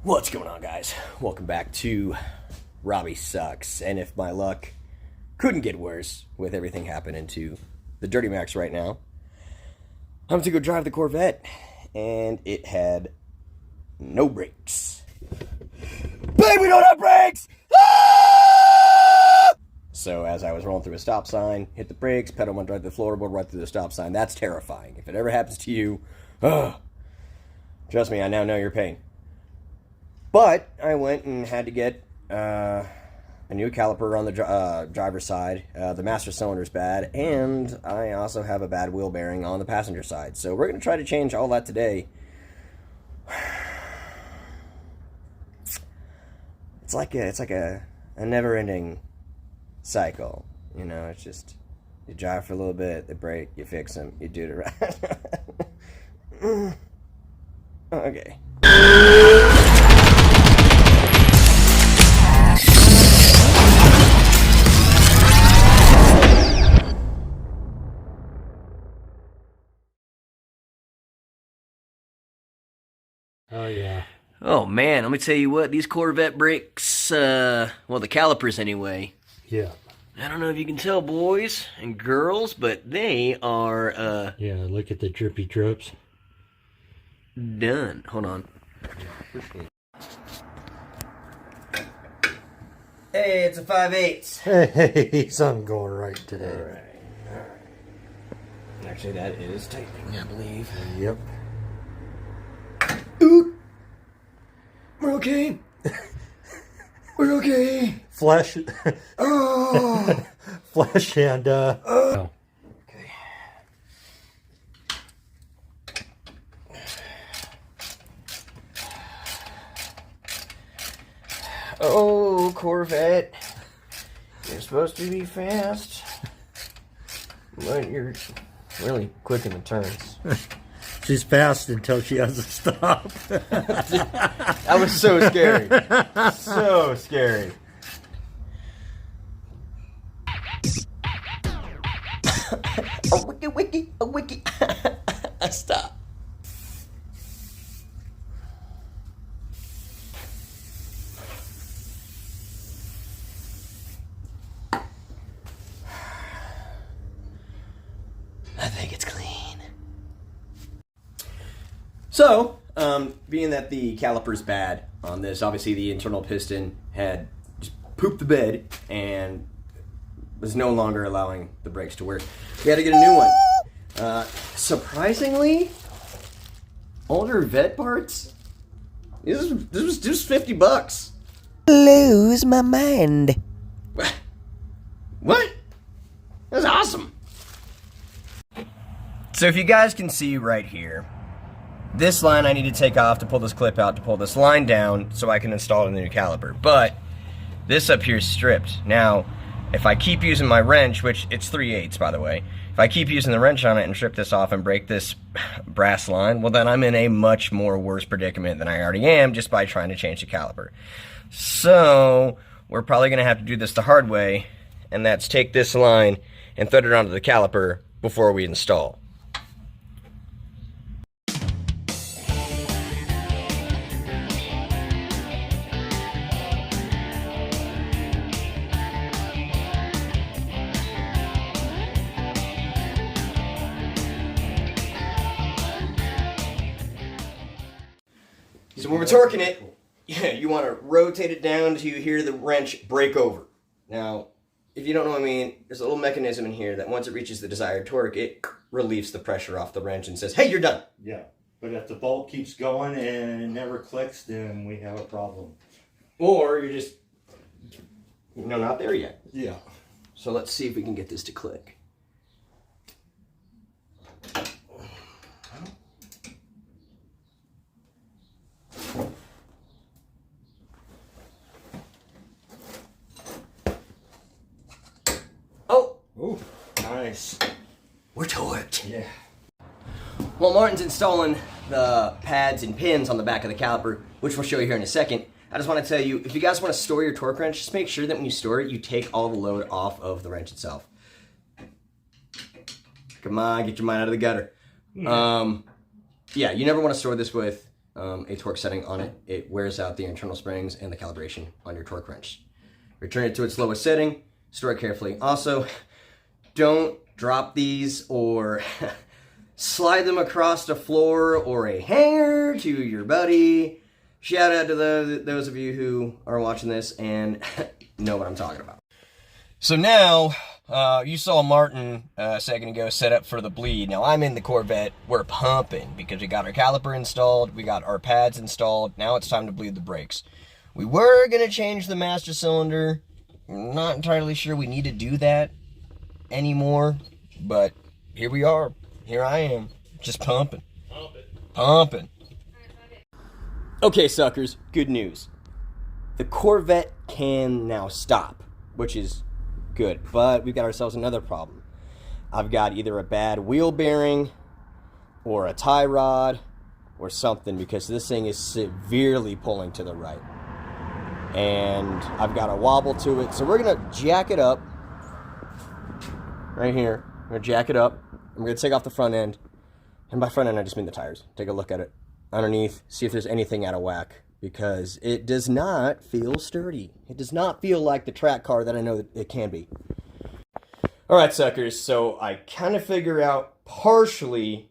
What's going on, guys? Welcome back to Robbie Sucks. And if my luck couldn't get worse with everything happening to the Dirty Max right now, I'm to go drive the Corvette, and it had no brakes. Babe, we don't have brakes! Ah! So as I was rolling through a stop sign, hit the brakes, pedal went right to the floorboard, right through the stop sign. That's terrifying. If it ever happens to you, trust me, I now know your pain. But I went and had to get a new caliper on the driver's side. The master cylinder's bad, and I also have a bad wheel bearing on the passenger side. So we're going to try to change all that today. It's like a never-ending cycle. You know, it's just you drive for a little bit, they break, you fix them, you do it right. Okay. Oh, yeah. Oh, man, let me tell you what, these Corvette brakes, well, the calipers anyway. Yeah. I don't know if you can tell, boys and girls, but they are, Yeah, look at the drippy drips. done. Hold on. Hey, it's a 5/8. Hey, something going right today. All right. Actually, that is tightening, I believe. Yep. Ooh! We're okay. We're okay. Flesh. Oh! Flesh and, Okay. Oh, Corvette. You're supposed to be fast. But you're really quick in the turns. she's fast until she has to stop. That was so scary. So scary. A wiki. Stop. I think it's clean. So, being that the caliper's bad on this, obviously the internal piston had just pooped the bed and was no longer allowing the brakes to work. We had to get a new one. Surprisingly, older Vette parts. This was just $50. Lose my mind. What? That's awesome. So if you guys can see right here, this line I need to take off to pull this clip out to pull this line down so I can install the new caliper. But this up here is stripped. Now, if I keep using my wrench, which it's 3/8 by the way, if I keep using the wrench on it and strip this off and break this brass line, well then I'm in a much more worse predicament than I already am just by trying to change the caliper. So we're probably going to have to do this the hard way, and that's take this line and thread it onto the caliper before we install. So when we're torquing it, you want to rotate it down to hear the wrench break over. Now, if you don't know what I mean, there's a little mechanism in here that once it reaches the desired torque, it relieves the pressure off the wrench and says, hey, you're done. yeah. But if the bolt keeps going and it never clicks, then we have a problem. Or you're just, not there yet. Yeah. So let's see if we can get this to click. Oh! Ooh, nice. We're torqued. Yeah. While Martin's installing the pads and pins on the back of the caliper, which we'll show you here in a second, I just want to tell you, if you guys want to store your torque wrench, just make sure that when you store it, you take all the load off of the wrench itself. Come on, get your mind out of the gutter. Yeah, you never want to store this with a torque setting on it, it wears out the internal springs and the calibration on your torque wrench. Return it to its lowest setting, store it carefully. Also, don't drop these or slide them across the floor or a hanger to your buddy. Shout out to those of you who are watching this and know what I'm talking about. So now, you saw Martin a second ago set up for the bleed. Now I'm in the Corvette, we're pumping because we got our caliper installed, we got our pads installed, now it's time to bleed the brakes. We were going to change the master cylinder, I'm not entirely sure we need to do that anymore, but here we are, here I am, just pumping. Pumping. Okay, suckers, good news. The Corvette can now stop, which is good, but we've got ourselves another problem. I've got either a bad wheel bearing or a tie rod or something because this thing is severely pulling to the right. And I've got a wobble to it, so we're going to jack it up right here. We're going to jack it up. I'm going to take off the front end. And by front end, I just mean the tires. Take a look at it underneath, see if there's anything out of whack, because it does not feel sturdy. It does not feel like the track car that I know that it can be. Alright, suckers, so I kind of figure out partially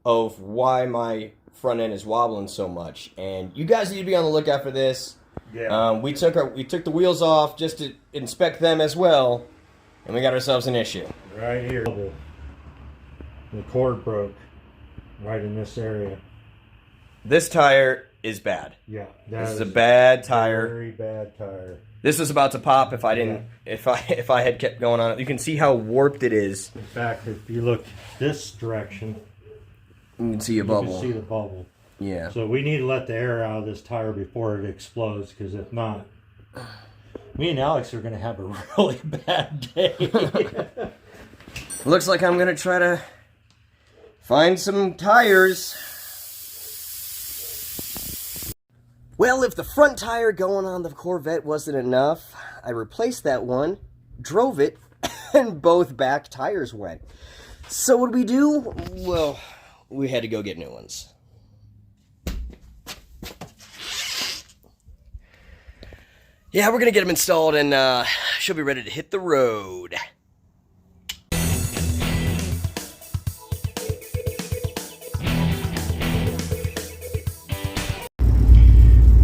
of why my front end is wobbling so much, and you guys need to be on the lookout for this. Yeah. We took the wheels off just to inspect them as well, and we got ourselves an issue. Right here. The cord broke right in this area. This tire is bad. Yeah. This is a bad tire. Very bad tire. This was about to pop if I didn't, if I had kept going on it. You can see how warped it is. In fact, if you look this direction, you can see a bubble. You can see the bubble. Yeah. So we need to let the air out of this tire before it explodes, because if not, me and Alex are going to have a really bad day. Looks like I'm going to try to find some tires. Well, if the front tire going on the Corvette wasn't enough, I replaced that one, drove it, and both back tires went. So what did we do? Well, we had to go get new ones. Yeah, we're going to get them installed, and she'll be ready to hit the road.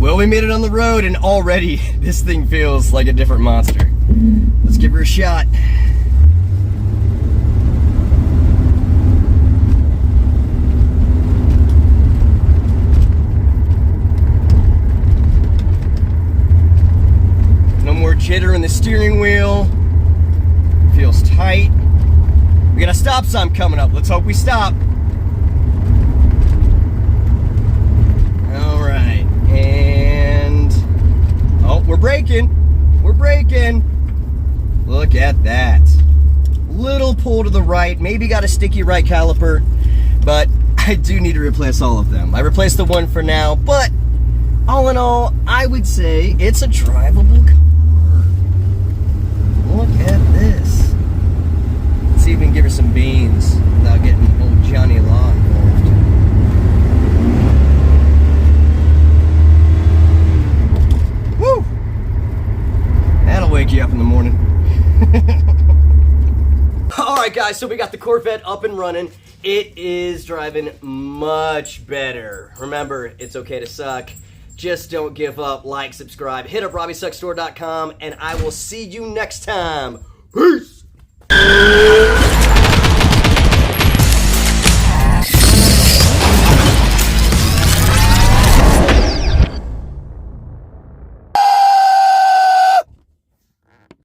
Well, we made it on the road, and already this thing feels like a different monster. Let's give her a shot. No more jitter in the steering wheel. Feels tight. We got a stop sign coming up. Let's hope we stop. We're braking. We're braking. Look at that. Little pull to the right. Maybe got a sticky right caliper, but I do need to replace all of them. I replaced the one for now, but all in all, I would say it's a drivable car. Look at this. Let's see if we can give her some beans without getting old Johnny Law involved. Woo! That'll wake you up in the morning. Alright guys, so we got the Corvette up and running. It is driving much better. Remember, it's okay to suck. Just don't give up. Like, subscribe, hit up RobbieSuckStore.com, and I will see you next time. Peace!